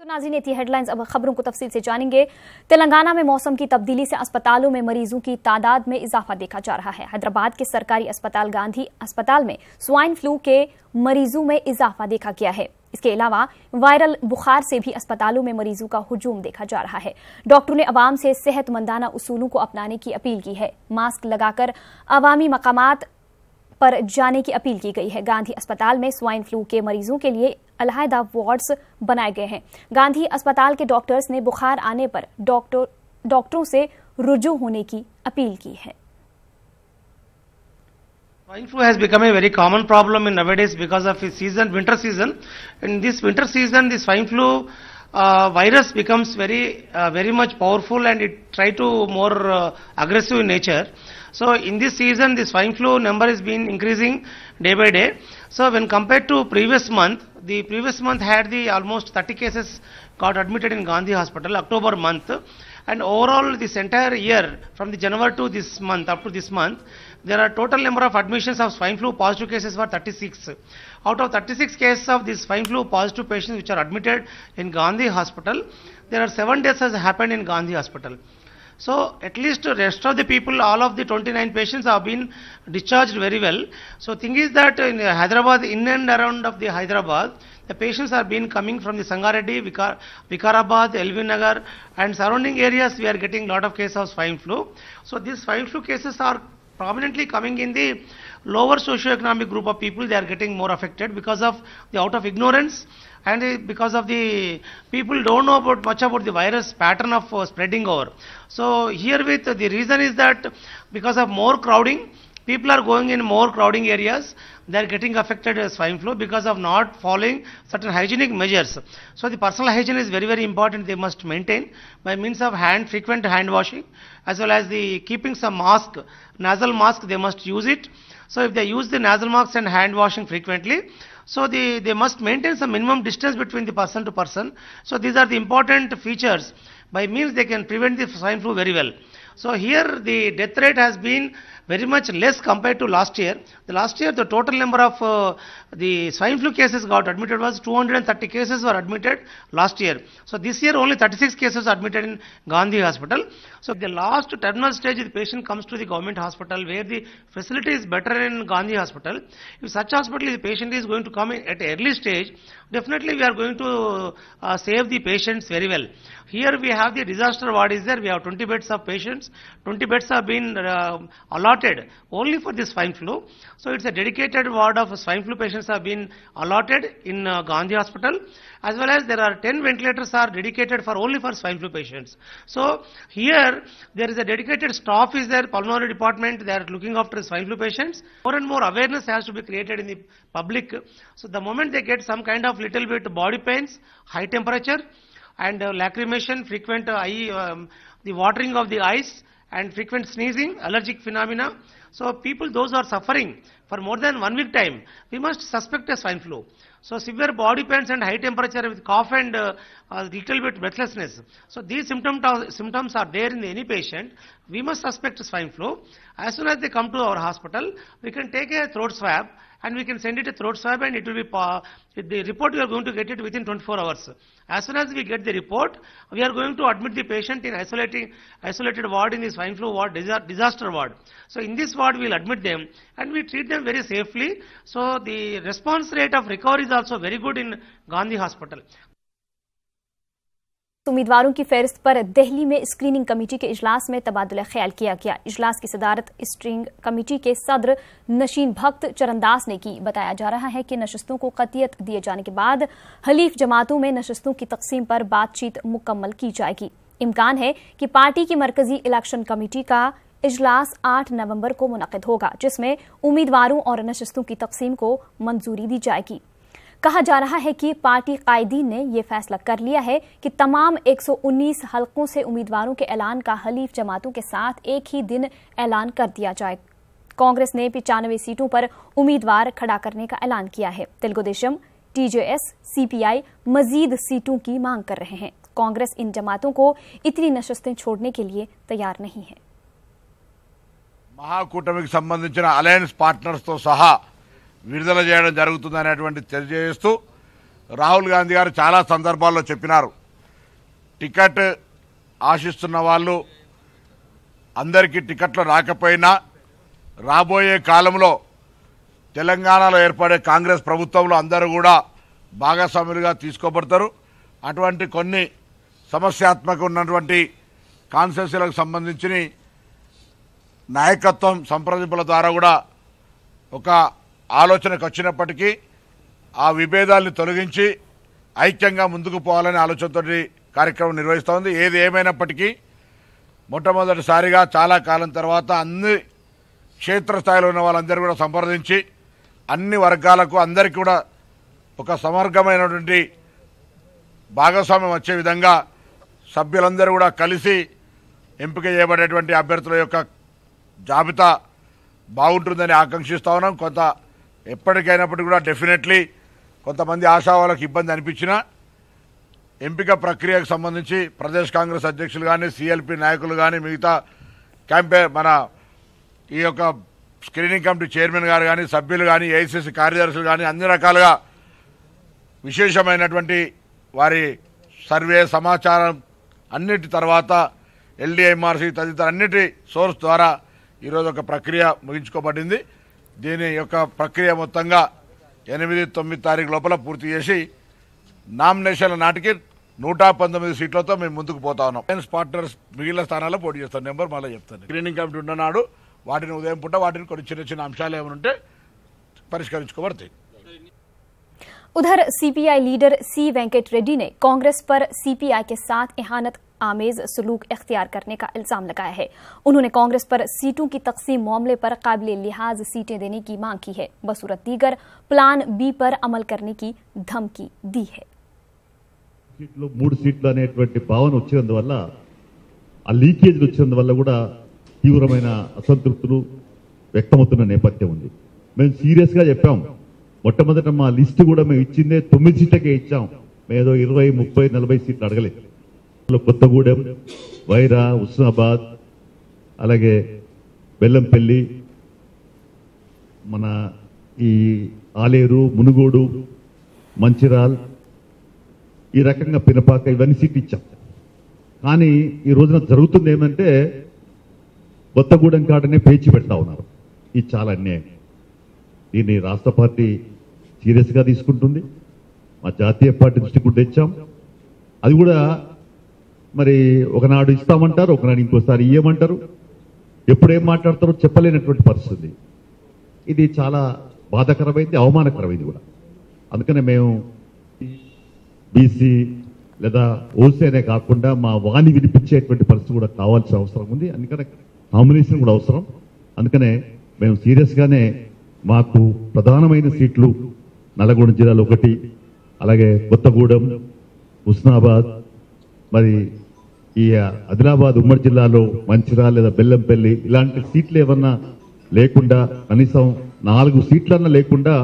तो नाज़रीन ये थी हेडलाइंस। अब खबरों को तफसील से जानेंगे। तेलंगाना में मौसम की तब्दीली से अस्पतालों में मरीजों की तादाद में इजाफा देखा जा रहा है। हैदराबाद के सरकारी अस्पताल गांधी अस्पताल में स्वाइन फ्लू के मरीजों में इजाफा देखा गया है। इसके अलावा वायरल बुखार से भी अस्पतालों में मरीजों का हुजूम देखा जा रहा है। डॉक्टरों ने अवाम से सेहतमंदाना उसूलों को अपनाने की अपील की है। मास्क लगाकर अवामी मकामात पर जाने की अपील की गई है। गांधी अस्पताल में स्वाइन फ्लू के मरीजों के लिए अलहदा वार्ड्स बनाए गए हैं। गांधी अस्पताल के डॉक्टर्स ने बुखार आने पर डॉक्टरों से रुजू होने की अपील की है। Swine flu has become a very common problem in nowadays because of its season, winter season. In this winter season, the swine flu virus becomes very much powerful, and it try to more aggressive in nature. So in this season, the swine flu number is been increasing day by day. So when compared to previous month, the previous month had the almost 30 cases got admitted in Gandhi Hospital, October month. And overall, this entire year, from the January to this month, up to this month, there are total number of admissions of swine flu positive cases were 36. Out of 36 cases of these swine flu positive patients which are admitted in Gandhi Hospital, there are 7 deaths has happened in Gandhi Hospital. So at least the rest of the people, all of the 29 patients have been discharged very well. So thing is that in Hyderabad, in and around of the Hyderabad, the patients are been coming from the Sangareddy, Vikarabad, LV Nagar and surrounding areas. We are getting lot of cases of swine flu. So these swine flu cases are prominently coming in the lower socio-economic group of people. They are getting more affected because of the out of ignorance, and because of the people don't know much about the virus pattern of spreading over. So herewith the reason is that because of more crowding, people are going in more crowding areas. They are getting affected with swine flu because of not following certain hygienic measures. So the personal hygiene is very important. They must maintain by means of frequent hand washing, as well as the keeping some mask, nasal mask. They must use it. So if they use the nasal masks and hand washing frequently, so they must maintain some minimum distance between the person to person. So these are the important features by means they can prevent the swine flu very well. So here the death rate has been very much less compared to last year. The last year the total number of the swine flu cases got admitted was 230 cases were admitted last year. So this year only 36 cases admitted in Gandhi Hospital. So the last terminal stage, the patient comes to the government hospital where the facility is better in Gandhi Hospital. If such hospital the patient is going to come in at early stage, definitely we are going to save the patients very well. Here we have the disaster ward is there. We have 20 beds of patients. 20 beds have been allotted only for this swine flu. So it's a dedicated ward of swine flu patients have been allotted in Gandhi Hospital, as well as there are 10 ventilators are dedicated for only for swine flu patients. So here there is a dedicated staff is there, pulmonary department, they are looking after swine flu patients. More and more awareness has to be created in the public. So the moment they get some kind of little bit body pains, high temperature and lacrimation, frequent the watering of the eyes and frequent sneezing, allergic phenomena. So people, those who are suffering for more than 1 week time, we must suspect a swine flu. So severe body pains and high temperature with cough and little bit breathlessness. So these symptoms are there in any patient. We must suspect swine flu. As soon as they come to our hospital, we can take a throat swab and we can send it a throat swab, and it will be the report we are going to get it within 24 hours. As soon as we get the report, we are going to admit the patient in isolated ward in the swine flu ward, disaster ward. So in this ward we will admit them and we treat them very safely. So the response rate of recovery is also very good in Gandhi Hospital. उम्मीदवारों की फहरिस्त पर दिल्ली में screening committee के इजलास में तबादला ख्याल किया गया। इजलास की सदारत स्क्रीनिंग कमेटी के सदर नशीन भक्त चरणदास ने की। बताया जा रहा है कि नशस्तों को कतियत दिए जाने के बाद हलीफ जमातों में नशस्तों की तकसीम पर बातचीत मुकम्मल की जाएगी। इम्कान है कि पार्टी की मरकजी इलेक्शन कमेटी का इजलास 8 नवंबर को मुनक़िद होगा, जिसमें उम्मीदवारों और नशस्तों की तकसीम को मंजूरी दी जाएगी। कहा जा रहा है कि पार्टी कायदीन ने यह फैसला कर लिया है कि तमाम 119 हलकों से उम्मीदवारों के ऐलान का हलीफ जमातों के साथ एक ही दिन ऐलान कर दिया जाए। कांग्रेस ने 95 सीटों पर उम्मीदवार खड़ा करने का ऐलान किया है। तेलुगुदेशम, टीजेएस, सीपीआई मजीद सीटों की मांग कर रहे हैं। कांग्रेस इन जमातों को इतनी नशस्तें छोड़ने के लिए तैयार नहीं है। महाकूटमिకి సంబంధించిన అలయన్స్ పార్ట్నర్స్ తో సహా విడుదల చేయడం జరుగుతుందనేటువంటి తెలియజేస్తూ రాహుల్ గాంధీ గారు చాలా సందర్భాల్లో చెప్పినారు. టికెట్ ఆశిస్తున్న వాళ్ళు అందరికీ టికెట్లు రాకపోయినా రాబోయే కాలంలో తెలంగాణలో ఏర్పడే కాంగ్రెస్ ప్రభుత్వంలో అందరూ కూడా భాగస్వాములుగా తీసుకోబడతారు. అటువంటి కొన్ని సమస్యాత్మక ఉన్నటువంటి కాన్స్టిట్యూన్సీలకు సంబంధించిన నాయకత్వం సంప్రదింపుల ద్వారా కూడా ఒక ఆలోచనకు వచ్చినప్పటికీ ఆ విభేదాలను తొలగించి ఐక్యంగా ముందుకు పోవాలనే ఆలోచనతో కార్యక్రమం నిర్వహిస్తోంది. ఏది ఏమైనప్పటికీ మొట్టమొదటిసారిగా చాలా కాలం తర్వాత అన్ని క్షేత్రస్థాయిలో ఉన్న వాళ్ళందరూ కూడా సంప్రదించి అన్ని వర్గాలకు అందరికీ కూడా ఒక సమగ్రమైనటువంటి భాగస్వామ్యం వచ్చే విధంగా సభ్యులందరూ కూడా కలిసి ఎంపిక చేయబడేటువంటి అభ్యర్థుల యొక్క జాబితా బాగుంటుందని ఆకాంక్షిస్తా ఉన్నాం. కొంత ఎప్పటికైనప్పటికీ కూడా డెఫినెట్లీ కొంతమంది ఆశావాళ్ళకు ఇబ్బంది అనిపించినా ఎంపిక ప్రక్రియకు సంబంధించి ప్రదేశ్ కాంగ్రెస్ అధ్యక్షులు కానీ సిఎల్పి నాయకులు కానీ మిగతా మన ఈ యొక్క స్క్రీనింగ్ కమిటీ చైర్మన్ గారు కానీ సభ్యులు కానీ ఏఐసిసి కార్యదర్శులు కానీ అన్ని రకాలుగా విశేషమైనటువంటి వారి సర్వే సమాచారం అన్నిటి తర్వాత ఎల్డీఎంఆర్సీ తదితర అన్నిటి సోర్స్ ద్వారా ఈరోజు ఒక ప్రక్రియ ముగించుకోబడింది. దీని యొక్క ప్రక్రియ మొత్తంగా 8-9 తారీఖు లోపల పూర్తి చేసి నామినేషన్ల నాటికి 119 సీట్లతో మేము ముందుకు పోతా ఉన్నాం. ఫైనాన్స్ పార్ట్నర్స్ మిగిలిన స్థానాల్లో పోటీ చేస్తాను. నెంబర్ మళ్ళీ చెప్తాను. స్క్రీనింగ్ కమిటీ ఉన్ననాడు వాటిని ఉదయం పూట వాటిని కొన్ని చిన్న చిన్న अंशाल ఏమనుంటే పరిష్కరించుకోబడతాయి. उधर CPI leader C Venkat Reddy ने कांग्रेस पर सीपीआई के साथ एहानत आमेज सलूक इख्तियार करने का इल्जाम लगाया है. उन्होंने कांग्रेस पर सीटों की तकसीम मामले पर काबिल लिहाज सीटें देने की मांग की है. बसूरत दीगर प्लान बी पर अमल करने की धमकी दी है. 3 సీట్లు అనేటువంటి భావన వచ్చినందువల్ల ఆ లీకేజ్ వచ్చినందువల్ల కూడా తీవ్రమైన అసంతృప్తులు వ్యక్తమవుతున్న నేపథ్యం ఉంది. మేము సీరియస్ గా చెప్పాం. మొట్టమొదట మా లిస్టు కూడా మేము ఇచ్చిందే 9 సీట్లకే ఇచ్చాం. మేదో 20, 30, 40 సీట్లు అడగలేదు. కొత్తగూడెం, వైరా, హుస్నాబాద్, అలాగే బెల్లంపల్లి, మన ఈ ఆలేరు, మునుగోడు, మంచిరాల్, ఈ రకంగా పినపాక ఇవన్నీ సీట్లు ఇచ్చాం. కానీ ఈ రోజున జరుగుతుంది ఏమంటే కొత్తగూడెం కాడనే పేచి పెడతా ఉన్నారు. ఇది చాలా అన్యాయం. దీన్ని రాష్ట్ర పార్టీ సీరియస్ గా తీసుకుంటుంది. మా జాతీయ పార్టీ దృష్టికి కూడా తెచ్చాం. అది కూడా మరి ఒకనాడు ఇస్తామంటారు, ఒకనాడు ఇంకోసారి ఇయ్యమంటారు. ఎప్పుడేం మాట్లాడతారో చెప్పలేనటువంటి పరిస్థితి. ఇది చాలా బాధాకరమైంది, అవమానకరమైంది కూడా. అందుకనే మేము బీసీ లేదా ఓసీ అనే కాకుండా మా వాణి వినిపించేటువంటి పరిస్థితి కూడా కావాల్సిన అవసరం ఉంది. అందుకనే నామినేషన్ కూడా అవసరం. అందుకనే మేము సీరియస్ గానే మాకు ప్రధానమైన సీట్లు నల్గొండ జిల్లాలో 1, అలాగే కొత్తగూడెం, హుస్నాబాద్, మరి ఈ ఆదిలాబాద్ ఉమ్మడి జిల్లాలో మంచిర్యాల లేదా బెల్లంపల్లి ఇలాంటి సీట్లు ఏమన్నా లేకుండా కనీసం 4 సీట్లన్నా లేకుండా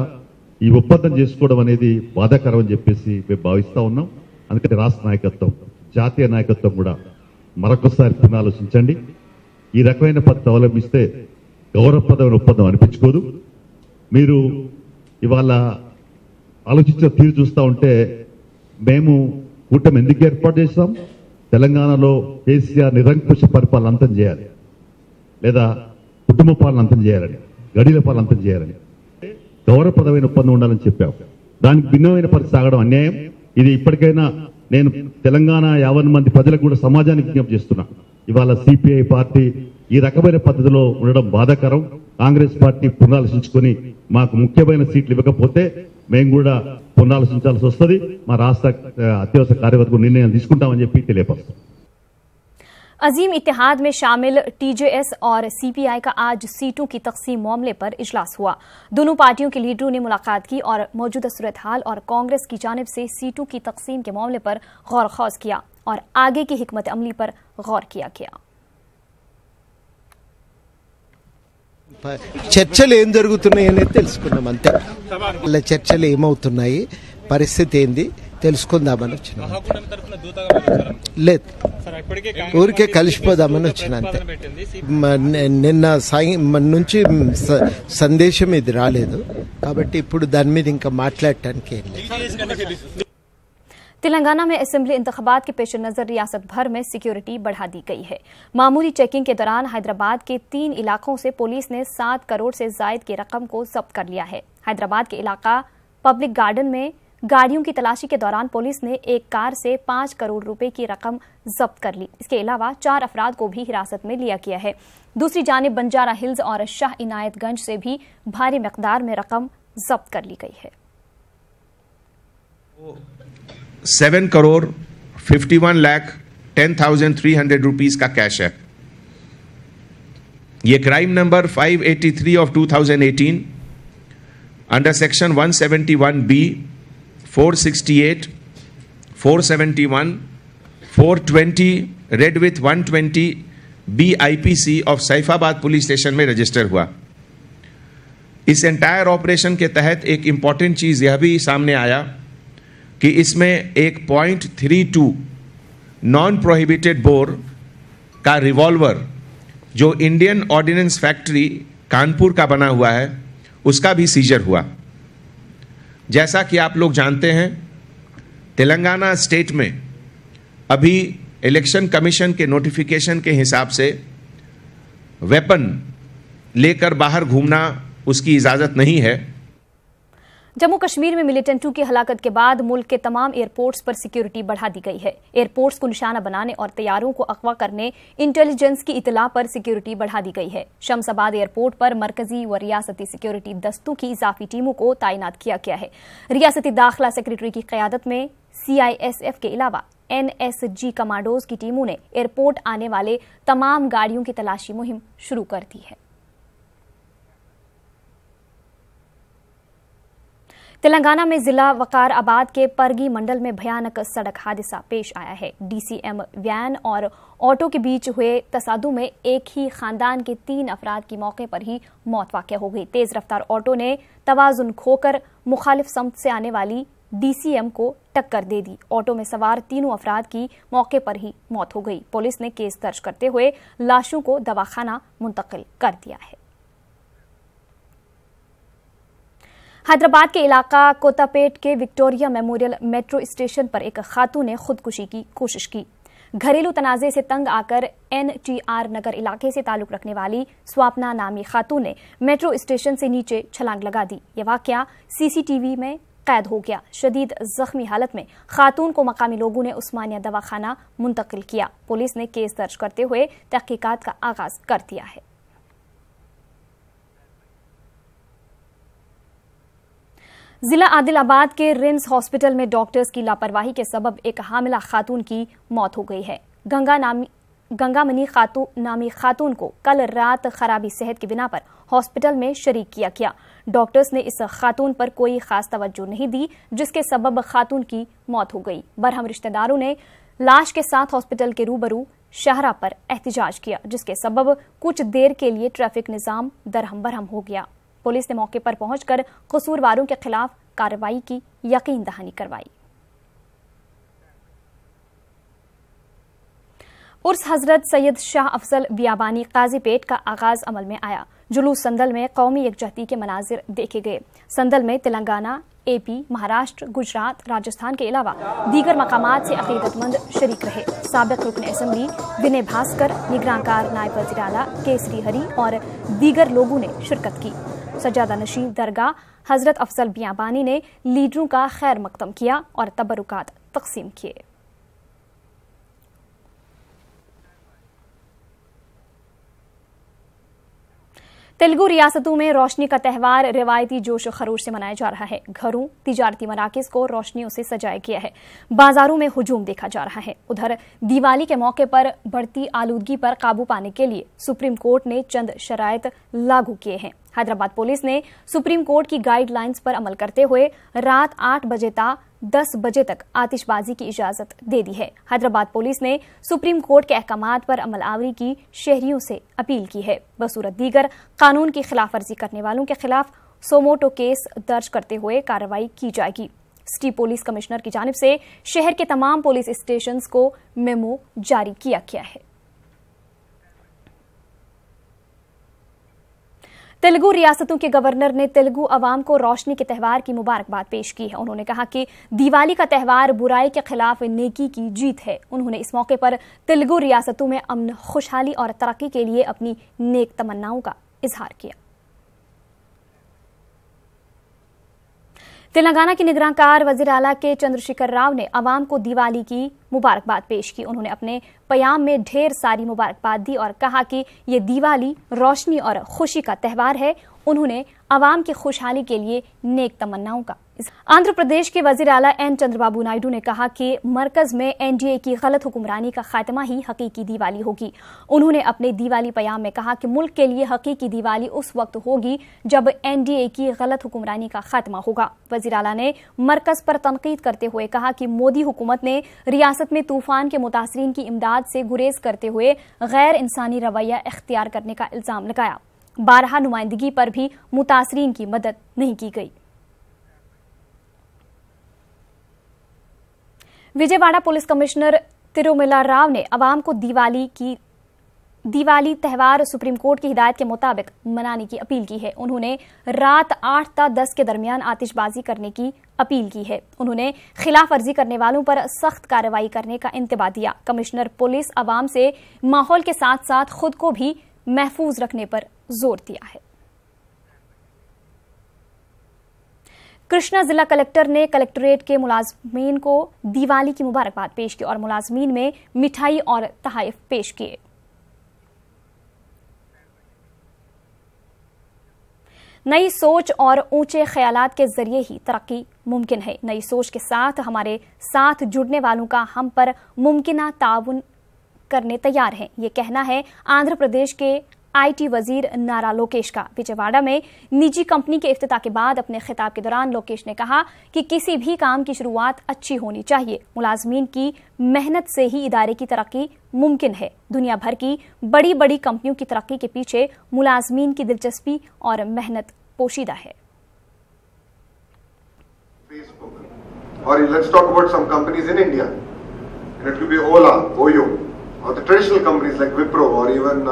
ఈ ఒప్పందం చేసుకోవడం అనేది బాధాకరం అని చెప్పేసి మేము భావిస్తా ఉన్నాం. అందుకని రాష్ట్ర నాయకత్వం, జాతీయ నాయకత్వం కూడా మరొకసారి పునరాలోచించండి. ఈ రకమైన పద్ధతి అవలంబిస్తే గౌరవప్రదమైన ఒప్పందం అనిపించుకోదు. మీరు ఇవాళ ఆలోచించిన తీరు చూస్తూ ఉంటే మేము కూటమి ఎందుకు ఏర్పాటు చేస్తాం? తెలంగాణలో కేసీఆర్ నిరంకుశ పరిపాలన అంతం చేయాలి, లేదా కుటుంబ పాలన అంతం చేయాలని, గడిల పాలన అంతం చేయాలని, గౌరవప్రదమైన ఒప్పందం ఉండాలని చెప్పాం. దానికి భిన్నమైన పరిస్థితి సాగడం అన్యాయం. ఇది ఇప్పటికైనా నేను తెలంగాణ 50 మంది ప్రజలకు కూడా సమాజానికి విజ్ఞప్తి చేస్తున్నా. ఇవాళ సిపిఐ పార్టీ ఈ రకమైన పద్ధతిలో ఉండడం బాధాకరం. కాంగ్రెస్ పార్టీ పునరాలోచించుకొని మాకు ముఖ్యమైన సీట్లు ఇవ్వకపోతే మేము కూడా పునరాలోచించాల్సి వస్తుంది. మా రాష్ట్ర అత్యవసర కార్యవర్గం నిర్ణయం తీసుకుంటామని చెప్పి తెలియపరుస్తాం. अजीम इत्तेहाद में शामिल टीजेएस और सीपीआई का आज सीटों की तकसीम मामले पर इजलास हुआ. दोनों पार्टियों के लीडरों ने मुलाकात की और मौजूदा सूरत हाल और कांग्रेस की जानिब से सीटों की तकसीम के मामले पर गौर खौज किया और आगे की हिकमत अमली पर गौर किया गया. చర్చలు ఏం జరుగుతున్నాయి అనేది తెలుసుకున్నాం అంతే. ఇలా చర్చలు ఏమవుతున్నాయి, పరిస్థితి ఏంది తెలుసుకుందామని వచ్చిన. లేదు, ఊరికే కలిసిపోదామని వచ్చిన అంతే. నిన్న నుంచి సందేశం ఇది రాలేదు కాబట్టి ఇప్పుడు దాని మీద ఇంకా మాట్లాడటానికి ఏం లేదు. तेलंगाना में असेंबली इंतखाबात के पेश नजर रियासत भर में सिक्योरिटी बढ़ा दी गई है। मामूली चेकिंग के दौरान हैदराबाद के 3 इलाकों से पुलिस ने 7 करोड़ से जायद की रकम को जब्त कर लिया है। हैदराबाद के इलाका पब्लिक गार्डन में गाड़ियों की तलाशी के दौरान पुलिस ने एक कार से 5 करोड़ रुपए की रकम जब्त कर ली। इसके अलावा 4 अफराद को भी हिरासत में लिया गया है। दूसरी जानिब बंजारा हिल्स और शाह इनायतगंज से भी भारी मिकदार में रकम जब्त कर ली गई है। 7 करोड़ 51,10,300 रुपीस का कैश है। ये crime number 583 of 2018 under section 171B, 468, 471, 420 red with 120 BIPC of Saifabad police station में रजिस्टर हुआ। इस एंटायर ऑपरेशन के तहत एक इंपॉर्टेंट चीज यह भी सामने आया कि इसमें एक .32 नॉन प्रोहिबिटेड बोर का रिवॉल्वर जो इंडियन ऑर्डिनेंस फैक्ट्री कानपुर का बना हुआ है उसका भी सीजर हुआ। जैसा कि आप लोग जानते हैं, तेलंगाना स्टेट में अभी इलेक्शन कमीशन के नोटिफिकेशन के हिसाब से वेपन लेकर बाहर घूमना उसकी इजाजत नहीं है। जम्मू कश्मीर में मिलिटेंटों की हलाकत के बाद मुल्क के तमाम एयरपोर्ट्स पर सिक्योरिटी बढ़ा दी गई है। एयरपोर्ट्स को निशाना बनाने और तैयारों को अगवा करने इंटेलिजेंस की इतला पर सिक्योरिटी बढ़ा दी गई है। शमसाबाद एयरपोर्ट पर मरकजी व रियासती सिक्योरिटी दस्तों की इजाफी टीमों को तैनात किया गया है। रियासती दाखिला सेक्रेटरी की क़यादत में CISF के अलावा NSG कमांडोज की टीमों ने एयरपोर्ट आने वाले तमाम गाड़ियों की तलाशी मुहिम शुरू कर दी है। तेलंगाना में जिला वकार आबाद के परगी मंडल में भयानक सड़क हादसा पेश आया है। DCM वैन और ऑटो के बीच हुए तसादुम में एक ही खानदान के 3 अफराद की मौके पर ही मौत वाक़या हो गई। तेज रफ्तार ऑटो ने तवाजुन खोकर मुखालिफ समत से आने वाली DCM को टक्कर दे दी। ऑटो में सवार 3 अफराद की मौके पर ही मौत हो गई। पुलिस ने केस दर्ज करते हुए लाशों को दवाखाना मुंतकिल कर दिया है। हैदराबाद के इलाका कोतापेट के विक्टोरिया मेमोरियल मेट्रो स्टेशन पर एक खातून ने खुदकुशी की कोशिश की। घरेलू तनाजे से तंग आकर NTR नगर इलाके से ताल्लुक रखने वाली स्वापना नामी खातून ने मेट्रो स्टेशन से नीचे छलांग लगा दी। यह वाकया CCTV में कैद हो गया। शदीद जख्मी हालत में खातून को मकामी लोगों ने उस्मानिया दवाखाना मुंतकिल किया। पुलिस ने केस दर्ज करते हुए तहकीकात का आगाज कर दिया है। जिला आदिलाबाद के रिम्स हॉस्पिटल में डॉक्टर्स की लापरवाही के सबब एक हामिला खातून की मौत हो गई है। गंगामनी नामी खातून को कल रात खराबी सेहत की बिना पर हॉस्पिटल में शरीक किया गया। डॉक्टर्स ने इस खातून पर कोई खास तवज्जो नहीं दी, जिसके सबब खातून की मौत हो गई। बरहम रिश्तेदारों ने लाश के साथ हॉस्पिटल के रूबरू शाहरा पर एहतजाज किया, जिसके सबब कुछ देर के लिए ट्रैफिक निजाम दरहम बरहम हो गया। पुलिस ने मौके पर पहुंचकर कसूरवारों के खिलाफ कार्रवाई की यकीन दहानी करवाई। उर्स हजरत सैयद शाह अफजल बियाबानी काजीपेट का आगाज अमल में आया। जुलूस संदल में कौमी यकजहती के मनाजिर देखे गए। संदल में तेलंगाना, AP, महाराष्ट्र, गुजरात, राजस्थान के अलावा दीगर मकामात से अकीदतमंद शरीक रहे। साबिक रुकन असेंबली विनय भास्कर, निगरानकार नायब वज़ीर आला केसरी हरी और दीगर लोगों ने शिरकत की। सजादा नशीन दरगाह हजरत अफजल बियाबानी ने लीडरों का खैर मकदम किया और तबरुकात तकसीम किए। तेलुगु रियासतों में रोशनी का त्यौहार रिवायती जोश खरोश से मनाया जा रहा है। घरों, तिजारती मराकिज को रोशनियों से सजाया गया है। बाजारों में हुजूम देखा जा रहा है। उधर दिवाली के मौके पर बढ़ती आलूदगी पर काबू पाने के लिए सुप्रीम कोर्ट ने चंद शराइत लागू किए हैं। हैदराबाद पुलिस ने सुप्रीम कोर्ट की गाइडलाइंस पर अमल करते हुए रात 8 बजे ता 10 बजे तक आतिशबाजी की इजाजत दे दी है। हैदराबाद पुलिस ने सुप्रीम कोर्ट के अहकामात पर अमलआवरी की शहरियों से अपील की है। बसूरत दीगर कानून की खिलाफवर्जी करने वालों के खिलाफ सोमोटो केस दर्ज करते हुए कार्रवाई की जाएगी। सिटी पुलिस कमिश्नर की जानिब से शहर के तमाम पुलिस स्टेशन को मेमो जारी किया गया है। तेलुगु रियासतों के गवर्नर ने तेलुगु अवाम को रोशनी के त्यौहार की मुबारकबाद पेश की है। उन्होंने कहा कि दिवाली का त्यौहार बुराई के खिलाफ नेकी की जीत है। उन्होंने इस मौके पर तेलुगु रियासतों में अमन, खुशहाली और तरक्की के लिए अपनी नेक तमन्नाओं का इजहार किया। तेलंगाना के निगरानकार वजीर आला के चंद्रशेखर राव ने अवाम को दिवाली की मुबारकबाद पेश की। उन्होंने अपने बयान में ढेर सारी मुबारकबाद दी और कहा कि ये दिवाली रोशनी और खुशी का त्यौहार है। उन्होंने अवाम की खुशहाली के लिए नेक तमन्नाओं का। आंध्र प्रदेश के वजीर आला एन चंद्रबाबू नायडू ने कहा कि मरकज में एनडीए की गलत हुक्मरानी का खात्मा ही हकीकी दिवाली होगी। उन्होंने अपने दिवाली बयान में कहा कि मुल्क के लिए हकीकी दिवाली उस वक्त होगी जब एनडीए की गलत हुक्मरानी का खात्मा होगा। वजीर आला ने मरकज पर तनकीद करते हुए कहा कि मोदी हुकूमत ने रियासत में तूफान के मुतासरीन की इमदाद से गुरेज करते हुए गैर इंसानी रवैया इख्तियार करने का इल्जाम लगाया। बारहा नुमाइंदगी पर भी मुतासरीन की मदद नहीं की गई। विजयवाड़ा पुलिस कमिश्नर तिरुमला राव ने अवाम को दिवाली त्यौहार सुप्रीम कोर्ट की हिदायत के मुताबिक मनाने की अपील की है। उन्होंने रात 8 ता 10 के दरमियान आतिशबाजी करने की अपील की है। उन्होंने खिलाफ वर्जी करने वालों पर सख्त कार्रवाई करने का इंतबा दिया। कमिश्नर पुलिस अवाम से माहौल के साथ साथ खुद को भी महफूज रखने पर जोर दिया है। कृष्णा जिला कलेक्टर ने कलेक्ट्रेट के मुलाजमीन को दिवाली की मुबारकबाद पेश की और मुलाजमीन में मिठाई और तोहफे पेश किए। नई सोच और ऊंचे ख्यालात के जरिए ही तरक्की मुमकिन है। नई सोच के साथ हमारे साथ जुड़ने वालों का हम पर मुमकिन ताउन करने तैयार हैं, ये कहना है आंध्र प्रदेश के आईटी वजीर नारा लोकेश का। विजयवाड़ा में निजी कंपनी के इफ्तिताह के बाद अपने खिताब के दौरान लोकेश ने कहा कि किसी भी काम की शुरुआत अच्छी होनी चाहिए। मुलाजमीन की मेहनत से ही इदारे की तरक्की मुमकिन है। दुनिया भर की बड़ी बड़ी कंपनियों की तरक्की के पीछे मुलाजमीन की दिलचस्पी और मेहनत पोशीदा है। Or let's talk about some companies in India. And it could be Ola, Oyo, or the traditional companies like Wipro or even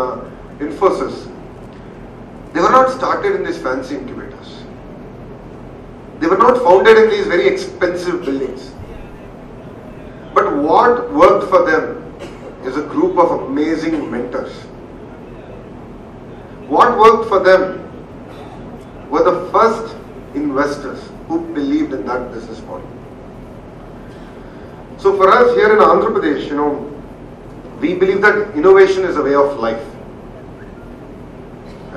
Infosys. They were not started in these fancy incubators. They were not founded in these very expensive buildings. But what worked for them is a group of amazing mentors. What worked for them were the first investors who believed in that business model. So for us here in Andhra Pradesh, we believe that innovation is a way of life.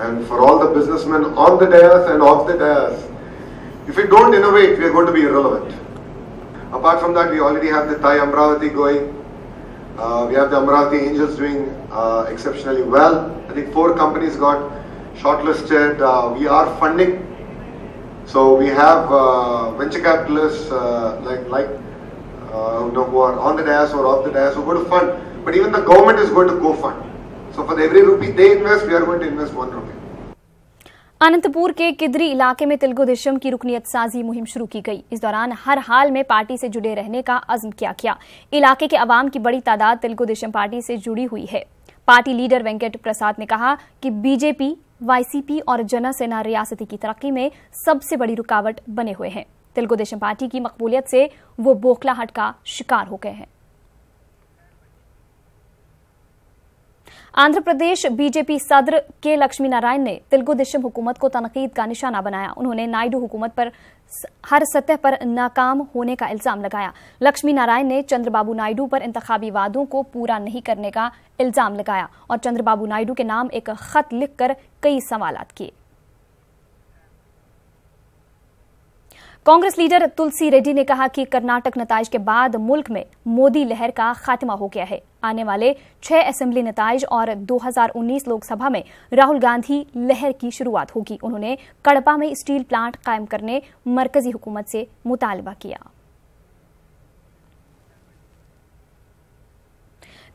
And for all the businessmen on the dais and off the dais, if we don't innovate, we are going to be irrelevant. Apart from that, we already have the Thai Amravati going. We have the Amravati Angels doing exceptionally well. I think 4 companies got shortlisted. We are funding. So we have venture capitalists who are on the dais or off the dais who are going to fund. But even the government is going to co-fund. So for every rupee they invest, we are going to invest 1 rupee. Anantapur के किदरी इलाके में तेलुगु देशम की रुकनियत साजी मुहिम शुरू की गई। इस दौरान हर हाल में पार्टी से जुड़े रहने का अज़्म किया गया। इलाके के अवाम की बड़ी तादाद तेलुगु देशम पार्टी से जुड़ी हुई है। पार्टी लीडर वेंकट प्रसाद ने कहा कि बीजेपी, वाईसीपी और जनसेना रियासती की तरक्की में सबसे बड़ी रुकावट बने हुए हैं। तेलुगु देशम पार्टी की मकबूलियत से वो बौखलाहट का शिकार हो गए हैं। आंध्र प्रदेश बीजेपी सदर के लक्ष्मी नारायण ने तेलुगु देशम हुकूमत को तनकीद का निशाना बनाया। उन्होंने नायडू हुकूमत पर हर सतह पर नाकाम होने का इल्जाम लगाया। लक्ष्मी नारायण ने चंद्रबाबू नायडू पर इंतखाबी वादों को पूरा नहीं करने का इल्जाम लगाया और चंद्रबाबू नायडू के नाम एक खत लिखकर कई सवालात किए। कांग्रेस लीडर तुलसी रेड्डी ने कहा कि कर्नाटक नताइज के बाद मुल्क में मोदी लहर का खात्मा हो गया है। आने वाले 6 असेंबली नताइज और 2019 लोकसभा में राहुल गांधी लहर की शुरुआत होगी। उन्होंने कड़पा में स्टील प्लांट कायम करने मरकजी हुकूमत से मुतालबा किया।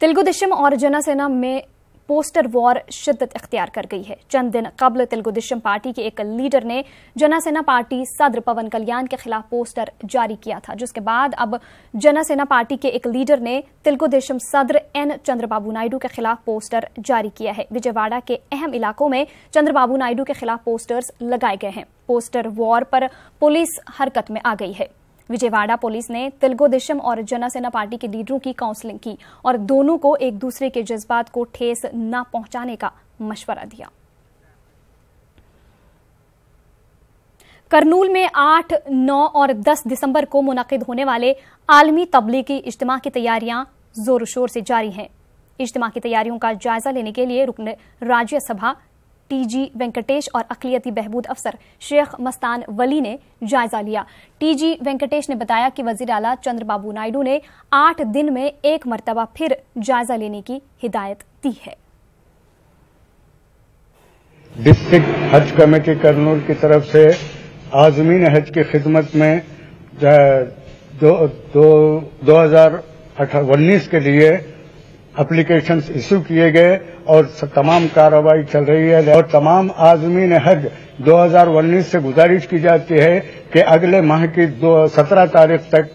तेलुगु देशम और जनसेना में पोस्टर वॉर शिद्दत इख्तियार कर गई है। चंद दिन कबल तेलुगु देशम पार्टी के एक लीडर ने जनसेना पार्टी सदर पवन कल्याण के खिलाफ पोस्टर जारी किया था, जिसके बाद अब जनसेना पार्टी के एक लीडर ने तेलुगु देशम सदर एन चंद्रबाबू नायडू के खिलाफ पोस्टर जारी किया है। विजयवाड़ा के अहम इलाकों में चंद्रबाबू नायडू के खिलाफ पोस्टर्स लगाए गए हैं। पोस्टर वॉर पर पुलिस हरकत में आ गई है। विजयवाड़ा पुलिस ने तेलुगु देशम और जनसेना पार्टी के लीडरों की काउंसलिंग की और दोनों को एक दूसरे के जज्बात को ठेस न पहुंचाने का मशवरा दिया। करनूल में 8, 9 और 10 दिसंबर को मुनक्किद होने वाले आलमी तबलीगी इज्तिमा की तैयारियां जोर शोर से जारी हैं। इज्तिमा की तैयारियों का जायजा लेने के लिए रुकन राज्यसभा टीजी वेंकटेश और अक़लियती बहबूद अफसर शेख मस्तान वली ने जायजा लिया। टीजी वेंकटेश ने बताया कि वजीर आला चंद्रबाबू नायडू ने 8 दिन में एक मरतबा फिर जायजा लेने की हिदायत दी है। डिस्ट्रिक्ट हज कमेटी करनूल की तरफ से आज़मीन हज की खिदमत में 2019 के लिए एप्लीकेशंस इशू किए गए और तमाम कार्रवाई चल रही है और तमाम आज़मीन हज 2019 से गुजारिश की जाती है कि अगले माह की 17 तारीख तक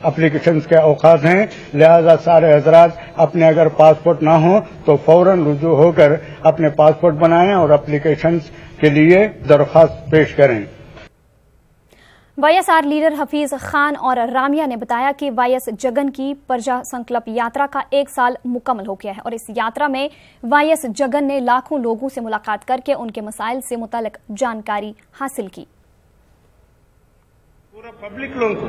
एप्लीकेशंस के औकात हैं। लिहाजा सारे हजरात अपने अगर पासपोर्ट ना हो तो फौरन रुजू होकर अपने पासपोर्ट बनाएं और एप्लीकेशंस के लिए दरख्वास्त पेश करें। वाईएसआर लीडर हफीज खान और रामिया ने बताया कि वाईएस जगन की प्रजा संकल्प यात्रा का 1 साल मुकम्मल हो गया है और इस यात्रा में वाईएस जगन ने लाखों लोगों से मुलाकात करके उनके मसाइल से मुताल्लिक जानकारी हासिल की। पूरा पब्लिक लोगों को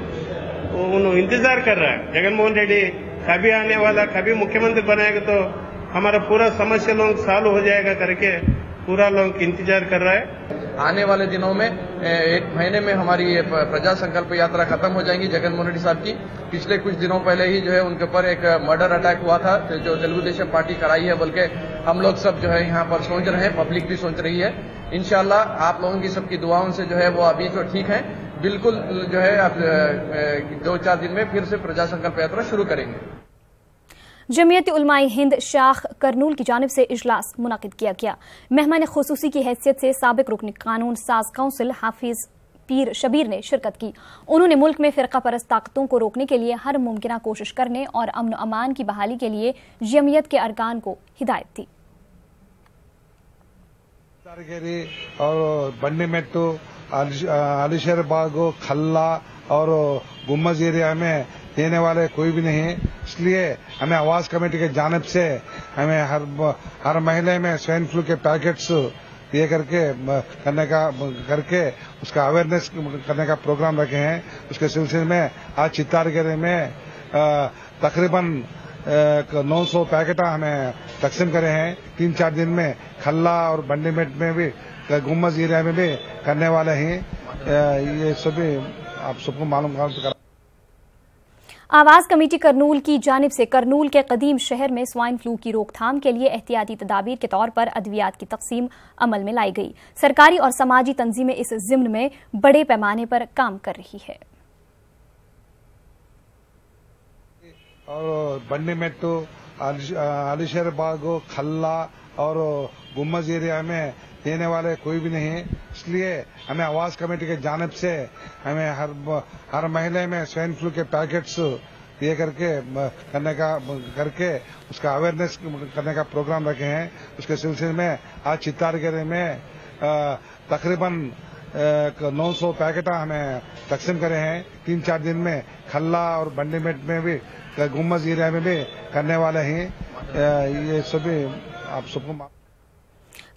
इंतजार कर रहा है। जगनमोहन रेड्डी कभी आने वाला, कभी मुख्यमंत्री बनाएगा तो हमारा पूरा समस्या लोग सॉल्व हो जाएगा करके पूरा लोग इंतजार कर रहा है। आने वाले दिनों में 1 महीने में हमारी ये प्रजा संकल्प यात्रा खत्म हो जाएगी। जगनमोहन रेड्डी साहब की पिछले कुछ दिनों पहले ही जो है उनके ऊपर एक मर्डर अटैक हुआ था जो तेलुगु देशम पार्टी कराई है, बल्कि हम लोग सब जो है यहाँ पर सोच रहे हैं, पब्लिक भी सोच रही है। इंशाल्लाह आप लोगों की सबकी दुआओं से जो है वो अभी तो ठीक है, बिल्कुल जो है अब 2-4 दिन में फिर से प्रजा संकल्प यात्रा शुरू करेंगे। जमीयत उलमाए हिंद शाख करनूल की जानिब से इजलास मुनक्किद किया गया। मेहमान खुसूसी की हैसियत से साबिक रुकन कानून साज काउंसिल हाफिज पीर शबीर ने शिरकत की। उन्होंने मुल्क में फिरका परस्त ताकतों को रोकने के लिए हर मुमकिन कोशिश करने और अमन अमान की बहाली के लिए जमीयत के अरकान को हिदायत दी। और बंडीमेट्टू, अलीशर बाग, खल्ला और गुम्मज एरिया में देने वाले कोई भी नहीं, इसलिए हमें आवाज कमेटी के जानिब से हमें हर महीने में स्वाइन फ्लू के पैकेट्स ये करके उसका अवेयरनेस करने का प्रोग्राम रखे हैं। उसके सिलसिले में आज चित्तारगिरी में तकरीबन 900 पैकेट हमें तकसीम करे हैं। 3-4 दिन में खल्ला और बंडीमेट में भी, गुम्मज एरिया में भी करने वाले हैं। ये सभी आप सबको मालूम करा। आवाज कमेटी करनूल की जानिब से करनूल के कदीम शहर में स्वाइन फ्लू की रोकथाम के लिए एहतियाती तदाबीर के तौर पर अद्वियात की तकसीम अमल में लाई गई। सरकारी और समाजी तंजीमें इस जिम्न में बड़े पैमाने पर काम कर रही है। और बंडीमेट्टू, अलीशर बाग, खल्ला और गुम्मज एरिया में देने वाले कोई भी नहीं, इसलिए हमें आवाज कमेटी के जानिब से हमें हर महीने में स्वाइन फ्लू के पैकेट्स ये करके उसका अवेयरनेस करने का प्रोग्राम रखे हैं। उसके सिलसिले में आज चित्तारगिरी में तकरीबन 900 पैकेट हमें तकसीम करे हैं। 3-4 दिन में खल्ला और बंडीमेट में भी, गुम्मज एरिया में भी करने वाले हैं। ये सभी आप सबको।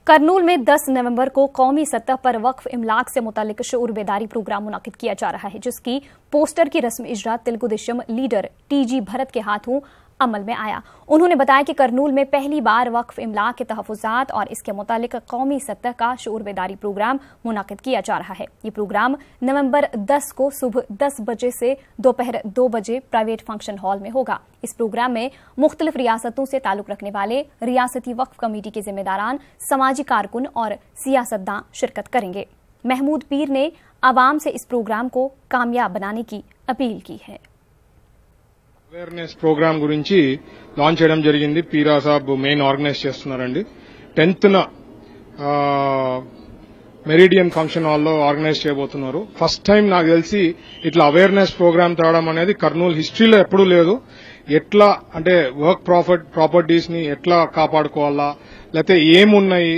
करनूल में 10 नवंबर को कौमी सतह पर वक्फ इमलाक से मुतालिक शऊर बेदारी प्रोग्राम मुनक्किद किया जा रहा है, जिसकी पोस्टर की रस्म इजरा तेलुगु देशम लीडर टीजी भरत के हाथों अमल में आया। उन्होंने बताया कि करनूल में पहली बार वक्फ इमलाक के तहफ़्फ़ुज़ात और इसके मुतालिक कौमी सतह का शऊर बेदारी प्रोग्राम मुनक्किद किया जा रहा है। ये प्रोग्राम नवंबर 10 को सुबह 10 बजे से दोपहर 2 बजे प्राइवेट फंक्शन हॉल में होगा। इस प्रोग्राम में मुख्तलिफ रियासतों से ताल्लुक रखने वाले रियासती वक्फ कमेटी के जिम्मेदारान, समाजी कारकुन और सियासतदान शिरकत करेंगे। महमूद पीर ने आवाम से इस प्रोग्राम को कामयाब बनाने की अपील की है। అవేర్నెస్ ప్రోగ్రామ్ గురించి లాంచ్ చేయడం జరిగింది. పీరా సాబ్ మెయిన్ ఆర్గనైజ్ చేస్తున్నారండి. 10th మెరిడియన్ ఫంక్షన్ హాల్లో ఆర్గనైజ్ చేయబోతున్నారు. ఫస్ట్ టైం నాకు తెలిసి ఇట్లా అవేర్నెస్ ప్రోగ్రామ్ తేవడం అనేది కర్నూలు హిస్టరీలో ఎప్పుడూ లేదు. ఎట్లా అంటే వర్క్ ప్రాపర్టీస్ ని ఎట్లా కాపాడుకోవాలా, లేకపోతే ఏమున్నాయి,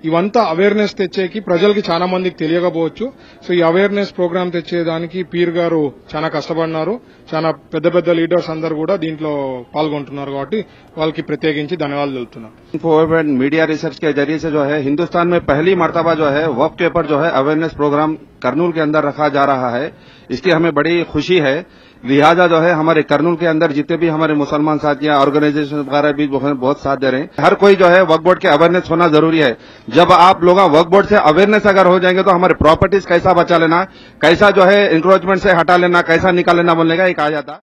ఇవంతా అవేర్నెస్ తెచ్చేకి ప్రజలకి చాలా మందికి తెలియకపోవచ్చు. సో ఈ అవేర్నెస్ ప్రోగ్రామ్ తెచ్చేదానికి పీర్ గారు చాలా కష్టపడినారు. చాలా పెద్ద పెద్ద లీడర్స్ అందరూ కూడా దీంట్లో పాల్గొంటున్నారు కాబట్టి వాళ్ళకి ప్రత్యేకించి ధన్యవాదాలు తెలుపుతున్నాను. फॉरवर्ड मीडिया रिसर्च के जरिए से जो है हिंदुस्तान में पहली मर्तबा जो है वक्फ के ऊपर जो है अवेयरनेस प्रोग्राम करनूल के अंदर रखा जा रहा है. इसकी हमें बड़ी खुशी है. लिहाजा जो है हमारे करनूल के अंदर जितने भी हमारे मुसलमान साथियां ऑर्गेनाइजेशन वगैरह भी बहुत साथ दे रहे हैं. हर कोई जो है वक्फ बोर्ड के अवेयरनेस होना जरूरी है. जब आप लोग वक्फ बोर्ड से अवेयरनेस अगर हो जाएंगे तो हमारे प्रॉपर्टीज कैसा बचा लेना, कैसा जो है इंक्रोचमेंट से हटा लेना, कैसा निकाल लेना बोलने का एक आ जाता.